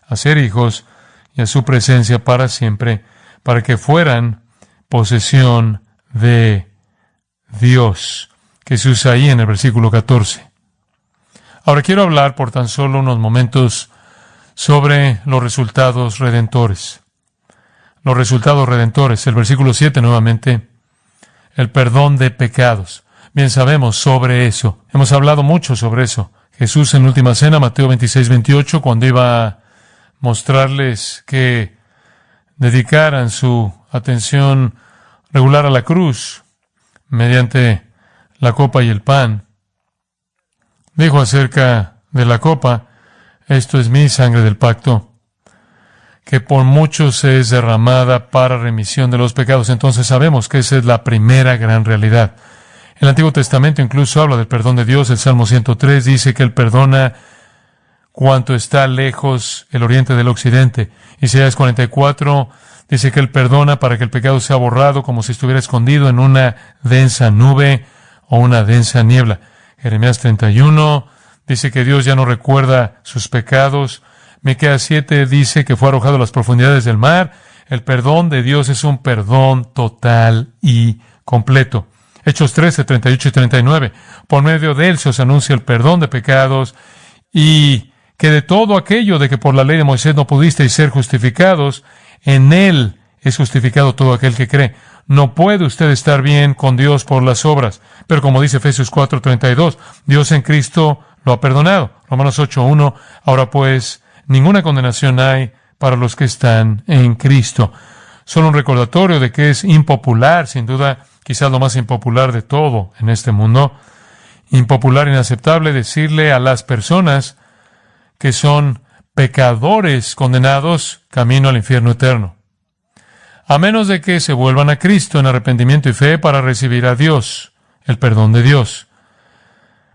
a ser hijos y a su presencia para siempre, para que fueran posesión de Dios, que se usa ahí en el versículo 14. Ahora quiero hablar por tan solo unos momentos sobre los resultados redentores. Los resultados redentores, el versículo 7 nuevamente, el perdón de pecados. Bien sabemos sobre eso. Hemos hablado mucho sobre eso. Jesús en la última cena, Mateo 26-28, cuando iba a mostrarles que dedicaran su atención regular a la cruz mediante la copa y el pan, dijo acerca de la copa, esto es mi sangre del pacto, que por muchos es derramada para remisión de los pecados. Entonces sabemos que esa es la primera gran realidad. El Antiguo Testamento incluso habla del perdón de Dios. El Salmo 103 dice que Él perdona cuanto está lejos el oriente del occidente. Isaías 44 dice que Él perdona para que el pecado sea borrado como si estuviera escondido en una densa nube o una densa niebla. Jeremías 31 dice que Dios ya no recuerda sus pecados. Miqueas 7 dice que fue arrojado a las profundidades del mar. El perdón de Dios es un perdón total y completo. Hechos 13, 38 y 39. Por medio de Él se os anuncia el perdón de pecados y que de todo aquello de que por la ley de Moisés no pudisteis ser justificados, en Él es justificado todo aquel que cree. No puede usted estar bien con Dios por las obras, pero como dice Efesios 4:32, Dios en Cristo lo ha perdonado. Romanos 8:1, ahora pues ninguna condenación hay para los que están en Cristo. Solo un recordatorio de que es impopular, sin duda, quizás lo más impopular de todo en este mundo, impopular, inaceptable decirle a las personas que son pecadores condenados camino al infierno eterno, a menos de que se vuelvan a Cristo en arrepentimiento y fe para recibir a Dios, el perdón de Dios.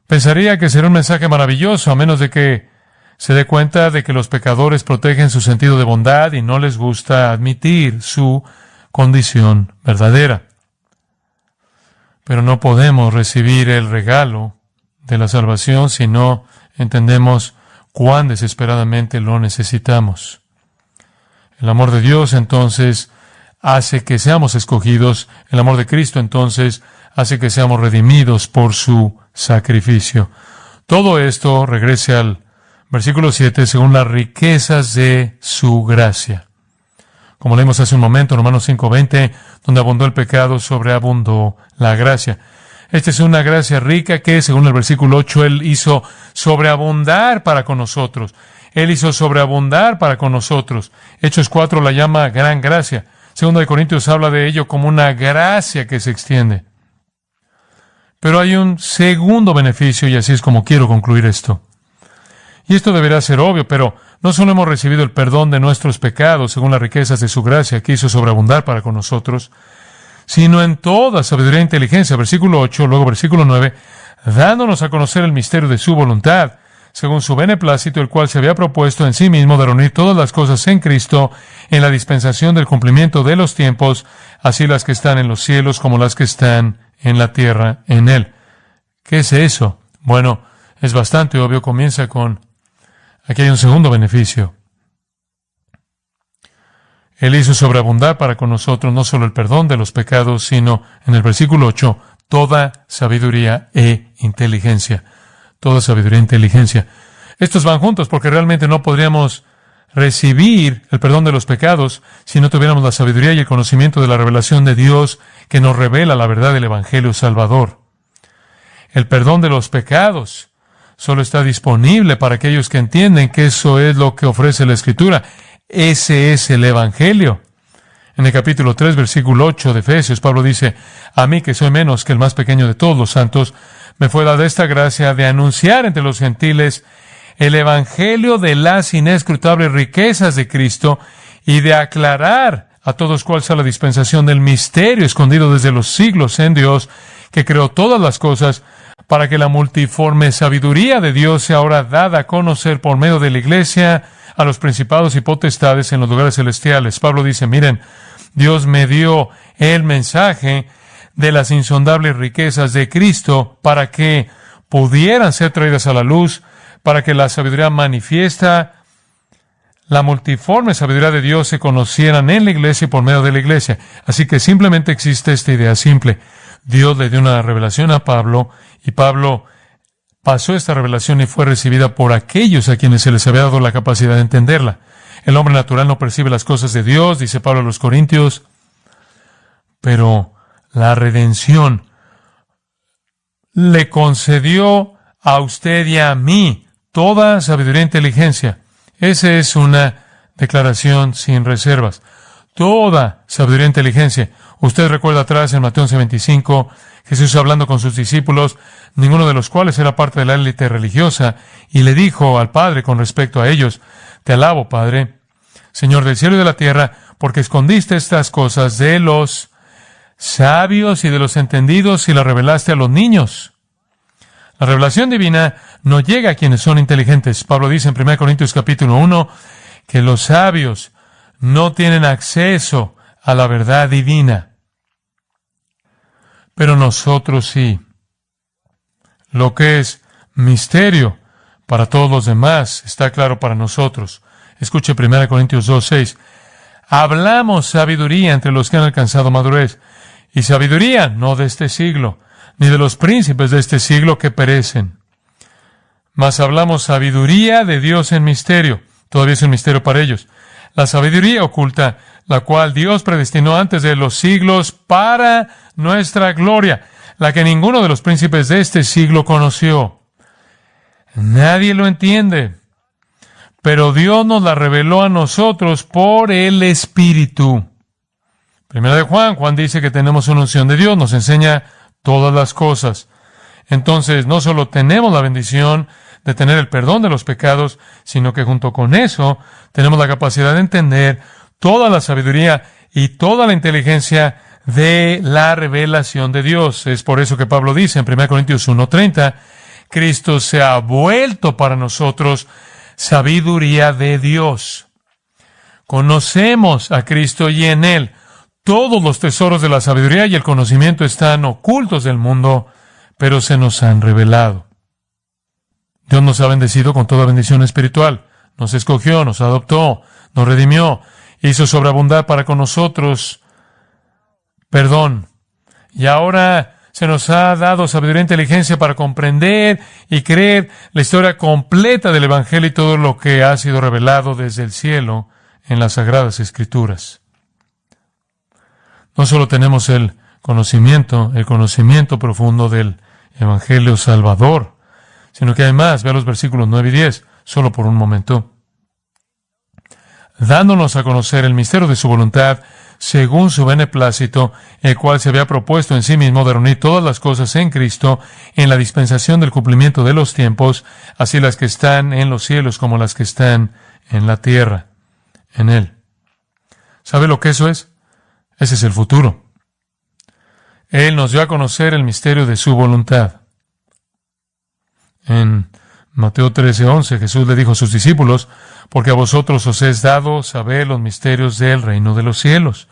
Pensaría que será un mensaje maravilloso, a menos de que se dé cuenta de que los pecadores protegen su sentido de bondad y no les gusta admitir su condición verdadera. Pero no podemos recibir el regalo de la salvación si no entendemos cuán desesperadamente lo necesitamos. El amor de Dios, entonces, hace que seamos escogidos. El amor de Cristo, entonces, hace que seamos redimidos por su sacrificio. Todo esto, regrese al versículo 7, según las riquezas de su gracia. Como leímos hace un momento, Romanos 5:20, donde abundó el pecado, sobreabundó la gracia. Esta es una gracia rica que, según el versículo 8, Él hizo sobreabundar para con nosotros. Él hizo sobreabundar para con nosotros. Hechos 4 la llama gran gracia. Segundo de Corintios habla de ello como una gracia que se extiende. Pero hay un segundo beneficio, y así es como quiero concluir esto. Y esto deberá ser obvio, pero no solo hemos recibido el perdón de nuestros pecados, según las riquezas de su gracia, que hizo sobreabundar para con nosotros, sino en toda sabiduría e inteligencia, versículo 8, luego versículo 9, dándonos a conocer el misterio de su voluntad, según su beneplácito, el cual se había propuesto en sí mismo de reunir todas las cosas en Cristo, en la dispensación del cumplimiento de los tiempos, así las que están en los cielos como las que están en la tierra en Él. ¿Qué es eso? Bueno, es bastante obvio, comienza con, aquí hay un segundo beneficio. Él hizo sobreabundar para con nosotros no solo el perdón de los pecados, sino, en el versículo 8, toda sabiduría e inteligencia. Toda sabiduría e inteligencia. Estos van juntos porque realmente no podríamos recibir el perdón de los pecados si no tuviéramos la sabiduría y el conocimiento de la revelación de Dios que nos revela la verdad del Evangelio Salvador. El perdón de los pecados solo está disponible para aquellos que entienden que eso es lo que ofrece la Escritura. Ese es el Evangelio. En el capítulo 3, versículo 8 de Efesios, Pablo dice, a mí que soy menos que el más pequeño de todos los santos, me fue dada esta gracia de anunciar entre los gentiles el Evangelio de las inescrutables riquezas de Cristo y de aclarar a todos cuál sea la dispensación del misterio escondido desde los siglos en Dios, que creó todas las cosas, para que la multiforme sabiduría de Dios sea ahora dada a conocer por medio de la Iglesia a los principados y potestades en los lugares celestiales. Pablo dice, miren, Dios me dio el mensaje de las insondables riquezas de Cristo para que pudieran ser traídas a la luz, para que la sabiduría manifiesta, la multiforme sabiduría de Dios se conocieran en la Iglesia y por medio de la Iglesia. Así que simplemente existe esta idea simple. Dios le dio una revelación a Pablo y Pablo pasó esta revelación y fue recibida por aquellos a quienes se les había dado la capacidad de entenderla. El hombre natural no percibe las cosas de Dios, dice Pablo a los Corintios, pero la redención le concedió a usted y a mí toda sabiduría e inteligencia. Esa es una declaración sin reservas. Toda sabiduría e inteligencia. Usted recuerda atrás en Mateo 11:25 Jesús hablando con sus discípulos, ninguno de los cuales era parte de la élite religiosa, y le dijo al Padre con respecto a ellos: Te alabo, Padre, Señor del cielo y de la tierra, porque escondiste estas cosas de los sabios y de los entendidos y las revelaste a los niños. La revelación divina no llega a quienes son inteligentes. Pablo dice en 1 Corintios capítulo 1 que los sabios no tienen acceso a la verdad divina. Pero nosotros sí. Lo que es misterio para todos los demás está claro para nosotros. Escuche 1 Corintios 2:6. Hablamos sabiduría entre los que han alcanzado madurez, y sabiduría no de este siglo, ni de los príncipes de este siglo que perecen. Mas hablamos sabiduría de Dios en misterio. Todavía es un misterio para ellos. La sabiduría oculta, la cual Dios predestinó antes de los siglos para nuestra gloria, la que ninguno de los príncipes de este siglo conoció. Nadie lo entiende, pero Dios nos la reveló a nosotros por el Espíritu. Primera de Juan dice que tenemos una unción de Dios, nos enseña todas las cosas. Entonces, no solo tenemos la bendición de tener el perdón de los pecados, sino que junto con eso tenemos la capacidad de entender toda la sabiduría y toda la inteligencia de la revelación de Dios. Es por eso que Pablo dice en 1 Corintios 1:30, Cristo se ha vuelto para nosotros sabiduría de Dios. Conocemos a Cristo y en Él todos los tesoros de la sabiduría y el conocimiento están ocultos del mundo, pero se nos han revelado. Dios nos ha bendecido con toda bendición espiritual. Nos escogió, nos adoptó, nos redimió, hizo sobreabundar para con nosotros perdón. Y ahora se nos ha dado sabiduría e inteligencia para comprender y creer la historia completa del Evangelio y todo lo que ha sido revelado desde el cielo en las Sagradas Escrituras. No solo tenemos el conocimiento profundo del Evangelio Salvador, sino que además, vea los versículos 9 y 10, solo por un momento, dándonos a conocer el misterio de su voluntad, según su beneplácito, el cual se había propuesto en sí mismo de reunir todas las cosas en Cristo, en la dispensación del cumplimiento de los tiempos, así las que están en los cielos como las que están en la tierra, en Él. ¿Sabe lo que eso es? Ese es el futuro. Él nos dio a conocer el misterio de su voluntad. En Mateo 13:11, Jesús le dijo a sus discípulos: porque a vosotros os es dado saber los misterios del reino de los cielos.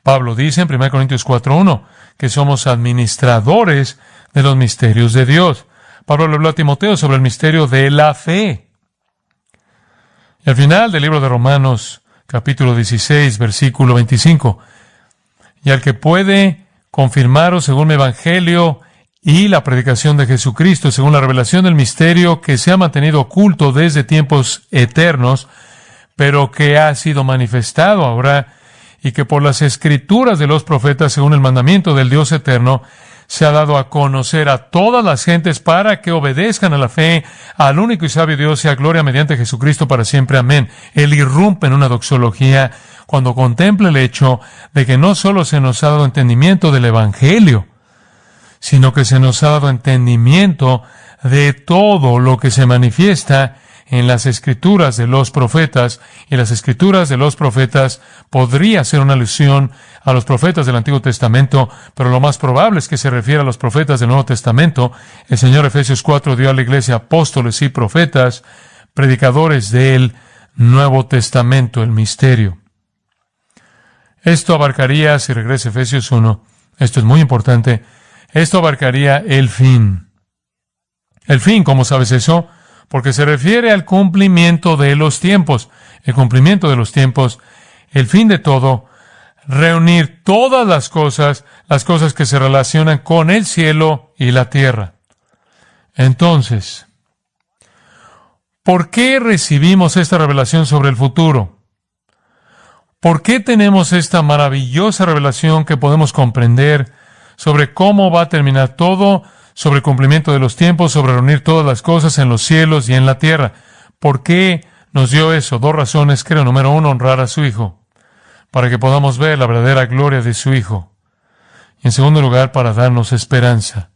Pablo dice en 1 Corintios 4:1 que somos administradores de los misterios de Dios. Pablo le habló a Timoteo sobre el misterio de la fe. Y al final del libro de Romanos, capítulo 16, versículo 25, y al que puede confirmaros según mi evangelio y la predicación de Jesucristo, según la revelación del misterio que se ha mantenido oculto desde tiempos eternos, pero que ha sido manifestado ahora, y que por las escrituras de los profetas, según el mandamiento del Dios eterno, se ha dado a conocer a todas las gentes para que obedezcan a la fe, al único y sabio Dios, sea gloria mediante Jesucristo para siempre. Amén. Él irrumpe en una doxología cuando contempla el hecho de que no solo se nos ha dado entendimiento del Evangelio, sino que se nos ha dado entendimiento de todo lo que se manifiesta en las escrituras de los profetas, y las escrituras de los profetas podría ser una alusión a los profetas del Antiguo Testamento, pero lo más probable es que se refiere a los profetas del Nuevo Testamento. El Señor Efesios 4 dio a la iglesia apóstoles y profetas, predicadores del Nuevo Testamento, el misterio. Esto abarcaría, si regresa a Efesios 1, esto es muy importante, esto abarcaría el fin. El fin, ¿cómo sabes eso? Porque se refiere al cumplimiento de los tiempos. El cumplimiento de los tiempos, el fin de todo, reunir todas las cosas que se relacionan con el cielo y la tierra. Entonces, ¿por qué recibimos esta revelación sobre el futuro? ¿Por qué tenemos esta maravillosa revelación que podemos comprender sobre cómo va a terminar todo, sobre el cumplimiento de los tiempos, sobre reunir todas las cosas en los cielos y en la tierra? ¿Por qué nos dio eso? Dos razones, creo. Número uno, honrar a su Hijo, para que podamos ver la verdadera gloria de su Hijo. Y en segundo lugar, para darnos esperanza.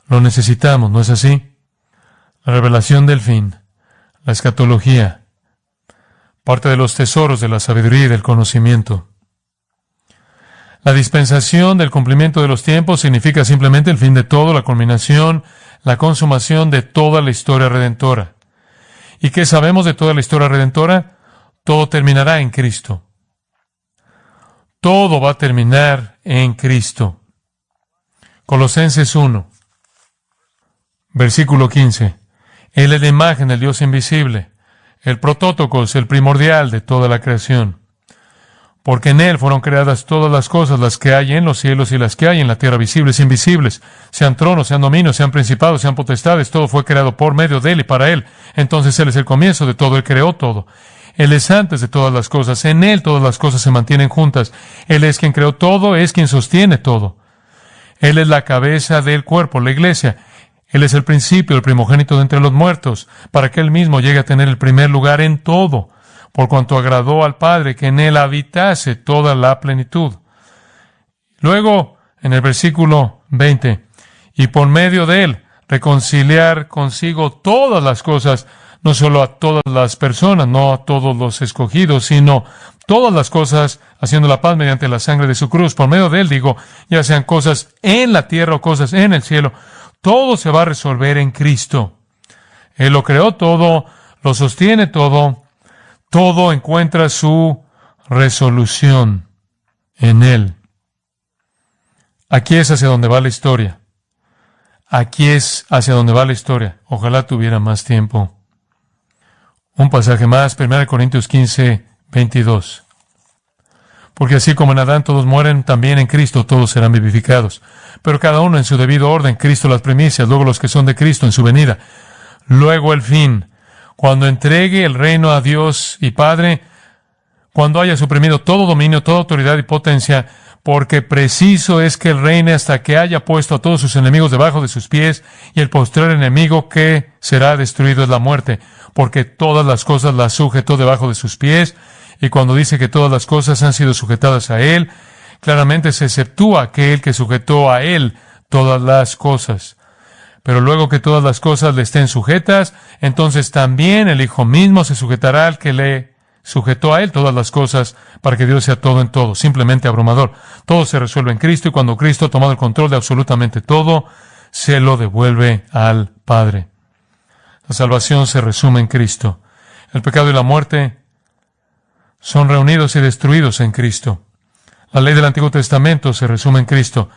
Lo necesitamos, ¿no es así? La revelación del fin, la escatología, parte de los tesoros de la sabiduría y del conocimiento. La dispensación del cumplimiento de los tiempos significa simplemente el fin de todo, la culminación, la consumación de toda la historia redentora. ¿Y qué sabemos de toda la historia redentora? Todo terminará en Cristo. Todo va a terminar en Cristo. Colosenses 1, versículo 15. Él es la imagen del Dios invisible, el protótocos, el primordial de toda la creación. Porque en Él fueron creadas todas las cosas, las que hay en los cielos y las que hay en la tierra, visibles e invisibles, sean tronos, sean dominios, sean principados, sean potestades, todo fue creado por medio de Él y para Él. Entonces Él es el comienzo de todo, Él creó todo. Él es antes de todas las cosas, en Él todas las cosas se mantienen juntas. Él es quien creó todo, es quien sostiene todo. Él es la cabeza del cuerpo, la iglesia. Él es el principio, el primogénito de entre los muertos, para que Él mismo llegue a tener el primer lugar en todo, por cuanto agradó al Padre que en Él habitase toda la plenitud. Luego, en el versículo 20, y por medio de Él reconciliar consigo todas las cosas, no solo a todas las personas, no a todos los escogidos, sino todas las cosas, haciendo la paz mediante la sangre de su cruz. Por medio de Él, digo, ya sean cosas en la tierra o cosas en el cielo, todo se va a resolver en Cristo. Él lo creó todo, lo sostiene todo, todo encuentra su resolución en Él. Aquí es hacia donde va la historia. Aquí es hacia donde va la historia. Ojalá tuviera más tiempo. Un pasaje más, 1 Corintios 15, 22. Porque así como en Adán todos mueren, también en Cristo todos serán vivificados. Pero cada uno en su debido orden, Cristo las primicias, luego los que son de Cristo en su venida. Luego el fin, cuando entregue el reino a Dios y Padre, cuando haya suprimido todo dominio, toda autoridad y potencia, porque preciso es que Él reine hasta que haya puesto a todos sus enemigos debajo de sus pies, y el postrer enemigo que será destruido es la muerte, porque todas las cosas las sujetó debajo de sus pies. Y cuando dice que todas las cosas han sido sujetadas a Él, claramente se exceptúa aquel que sujetó a Él todas las cosas. Pero luego que todas las cosas le estén sujetas, entonces también el Hijo mismo se sujetará al que le sujetó a Él todas las cosas, para que Dios sea todo en todo. Simplemente abrumador. Todo se resuelve en Cristo, y cuando Cristo ha tomado el control de absolutamente todo, se lo devuelve al Padre. La salvación se resume en Cristo. El pecado y la muerte son reunidos y destruidos en Cristo. La ley del Antiguo Testamento se resume en Cristo.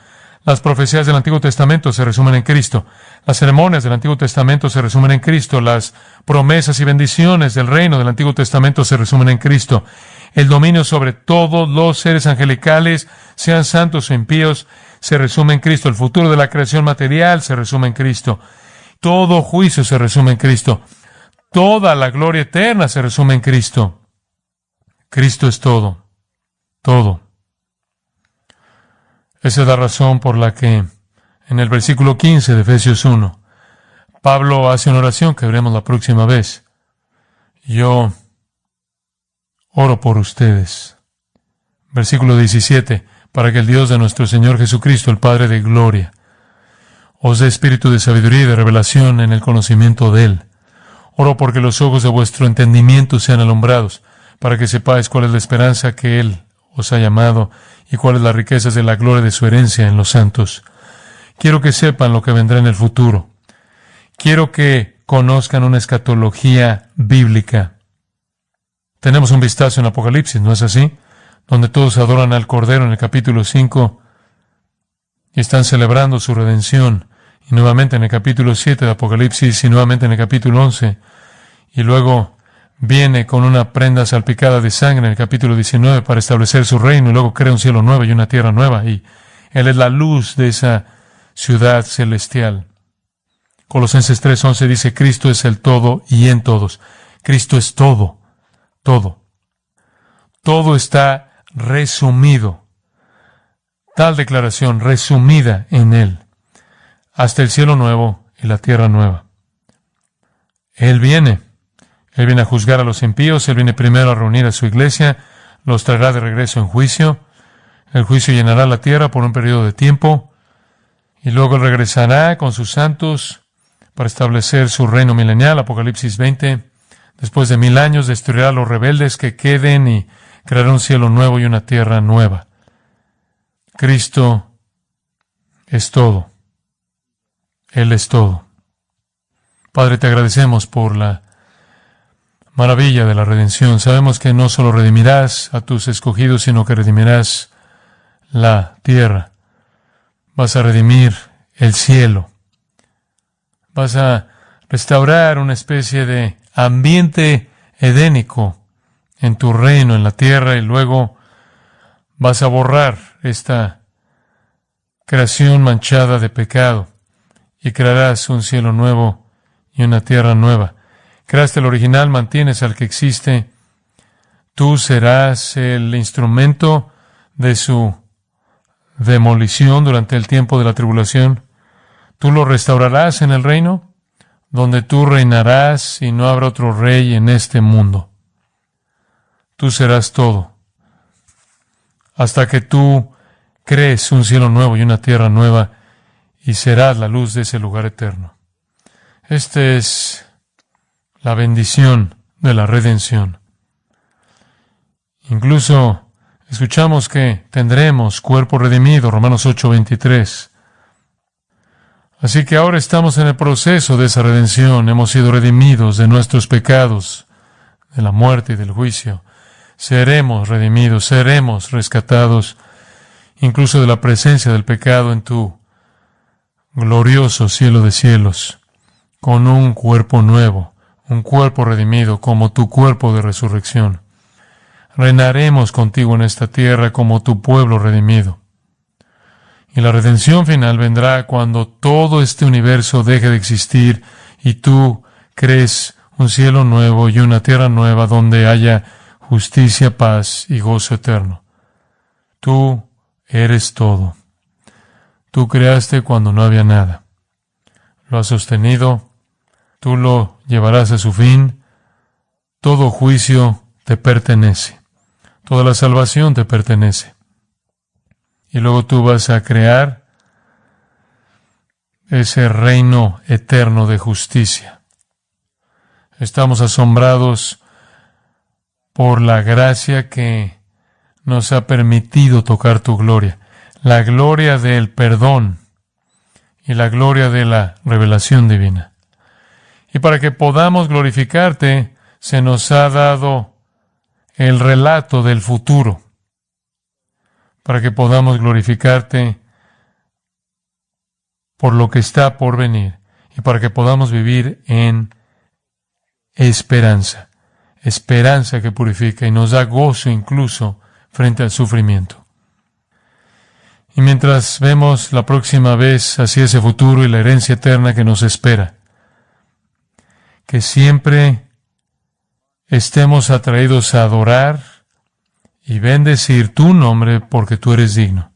Las profecías del Antiguo Testamento se resumen en Cristo. Las ceremonias del Antiguo Testamento se resumen en Cristo. Las promesas y bendiciones del reino del Antiguo Testamento se resumen en Cristo. El dominio sobre todos los seres angelicales, sean santos o impíos, se resume en Cristo. El futuro de la creación material se resume en Cristo. Todo juicio se resume en Cristo. Toda la gloria eterna se resume en Cristo. Cristo es todo. Todo. Esa es la razón por la que en el versículo 15 de Efesios 1, Pablo hace una oración que veremos la próxima vez. Yo oro por ustedes. Versículo 17, para que el Dios de nuestro Señor Jesucristo, el Padre de gloria, os dé espíritu de sabiduría y de revelación en el conocimiento de Él. Oro porque los ojos de vuestro entendimiento sean alumbrados, para que sepáis cuál es la esperanza que Él os ha llamado y cuáles las riquezas de la gloria de su herencia en los santos. Quiero que sepan lo que vendrá en el futuro. Quiero que conozcan una escatología bíblica. Tenemos un vistazo en Apocalipsis, ¿no es así? Donde todos adoran al Cordero en el capítulo 5 y están celebrando su redención. Y nuevamente en el capítulo 7 de Apocalipsis y nuevamente en el capítulo 11. Y luego viene con una prenda salpicada de sangre en el capítulo 19 para establecer su reino, y luego crea un cielo nuevo y una tierra nueva, y Él es la luz de esa ciudad celestial. Colosenses 3:11 dice, Cristo es el todo y en todos. Cristo es todo, todo. Todo está resumido. Tal declaración resumida en Él. Hasta el cielo nuevo y la tierra nueva. Él viene a juzgar a los impíos. Él viene primero a reunir a su iglesia, los traerá de regreso en juicio. El juicio llenará la tierra por un periodo de tiempo y luego Él regresará con sus santos para establecer su reino milenial. Apocalipsis 20. Después de 1000 años destruirá a los rebeldes que queden y creará un cielo nuevo y una tierra nueva. Cristo es todo. Él es todo. Padre, te agradecemos por la maravilla de la redención. Sabemos que no solo redimirás a tus escogidos, sino que redimirás la tierra. Vas a redimir el cielo. Vas a restaurar una especie de ambiente edénico en tu reino, en la tierra, y luego vas a borrar esta creación manchada de pecado y crearás un cielo nuevo y una tierra nueva. Creaste el original, mantienes al que existe. Tú serás el instrumento de su demolición durante el tiempo de la tribulación. Tú lo restaurarás en el reino, donde tú reinarás y no habrá otro rey en este mundo. Tú serás todo, hasta que tú crees un cielo nuevo y una tierra nueva, y serás la luz de ese lugar eterno. Esta es la bendición de la redención. Incluso escuchamos que tendremos cuerpo redimido, Romanos 8:23. Así que ahora estamos en el proceso de esa redención. Hemos sido redimidos de nuestros pecados, de la muerte y del juicio. Seremos redimidos, seremos rescatados, incluso de la presencia del pecado en tu glorioso cielo de cielos, con un cuerpo nuevo, un cuerpo redimido como tu cuerpo de resurrección. Reinaremos contigo en esta tierra como tu pueblo redimido. Y la redención final vendrá cuando todo este universo deje de existir y tú crees un cielo nuevo y una tierra nueva donde haya justicia, paz y gozo eterno. Tú eres todo. Tú creaste cuando no había nada. Lo has sostenido. Tú lo llevarás a su fin. Todo juicio te pertenece. Toda la salvación te pertenece. Y luego tú vas a crear ese reino eterno de justicia. Estamos asombrados por la gracia que nos ha permitido tocar tu gloria. La gloria del perdón y la gloria de la revelación divina. Y para que podamos glorificarte, se nos ha dado el relato del futuro. Para que podamos glorificarte por lo que está por venir y para que podamos vivir en esperanza. Esperanza que purifica y nos da gozo incluso frente al sufrimiento. Y mientras vemos la próxima vez hacia ese futuro y la herencia eterna que nos espera, que siempre estemos atraídos a adorar y bendecir tu nombre porque tú eres digno.